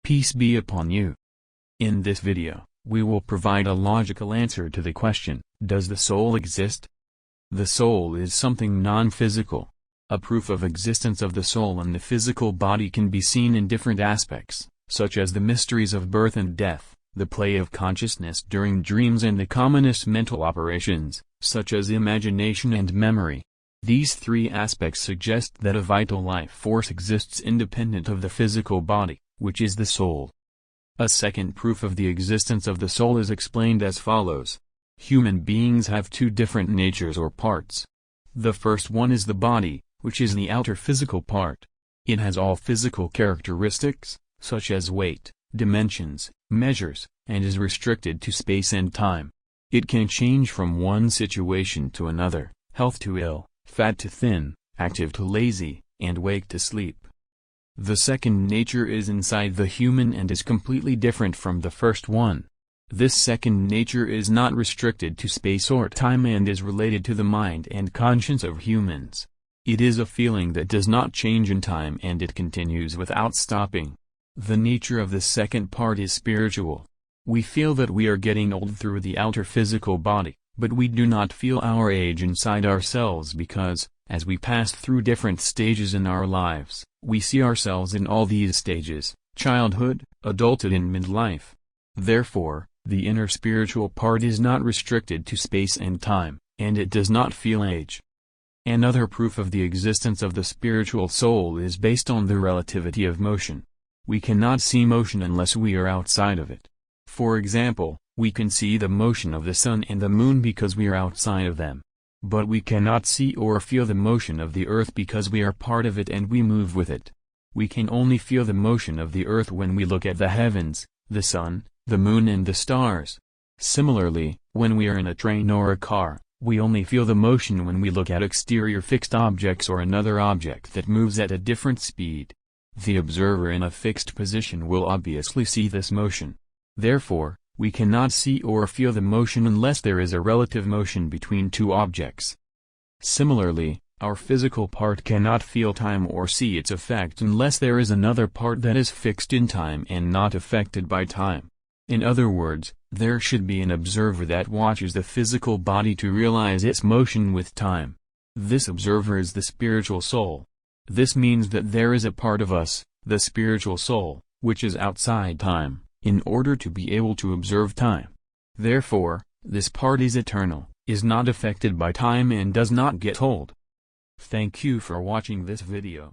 Peace be upon you. In this video, we will provide a logical answer to the question, does the soul exist? The soul is something non-physical. A proof of existence of the soul in the physical body can be seen in different aspects, such as the mysteries of birth and death, the play of consciousness during dreams, and the commonest mental operations, such as imagination and memory. These three aspects suggest that a vital life force exists independent of the physical body, which is the soul. A second proof of the existence of the soul is explained as follows. Human beings have two different natures or parts. The first one is the body, which is the outer physical part. It has all physical characteristics, such as weight, dimensions, measures, and is restricted to space and time. It can change from one situation to another, health to ill, fat to thin, active to lazy, and wake to sleep. The second nature is inside the human and is completely different from the first one. This second nature is not restricted to space or time and is related to the mind and conscience of humans. It is a feeling that does not change in time and it continues without stopping. The nature of the second part is spiritual. We feel that we are getting old through the outer physical body, but we do not feel our age inside ourselves because, as we pass through different stages in our lives, we see ourselves in all these stages: childhood, adulthood, and midlife. Therefore, the inner spiritual part is not restricted to space and time, and it does not feel age. Another proof of the existence of the spiritual soul is based on the relativity of motion. We cannot see motion unless we are outside of it. For example, we can see the motion of the sun and the moon because we are outside of them. But we cannot see or feel the motion of the earth because we are part of it and we move with it. We can only feel the motion of the earth when we look at the heavens, the sun, the moon, and the stars. Similarly, when we are in a train or a car, we only feel the motion when we look at exterior fixed objects or another object that moves at a different speed. The observer in a fixed position will obviously see this motion. Therefore, we cannot see or feel the motion unless there is a relative motion between two objects. Similarly, our physical part cannot feel time or see its effect unless there is another part that is fixed in time and not affected by time. In other words, there should be an observer that watches the physical body to realize its motion with time. This observer is the spiritual soul. This means that there is a part of us, the spiritual soul, which is outside time, in order to be able to observe time. Therefore, this part is eternal, is not affected by time, and does not get old. Thank you for watching this video.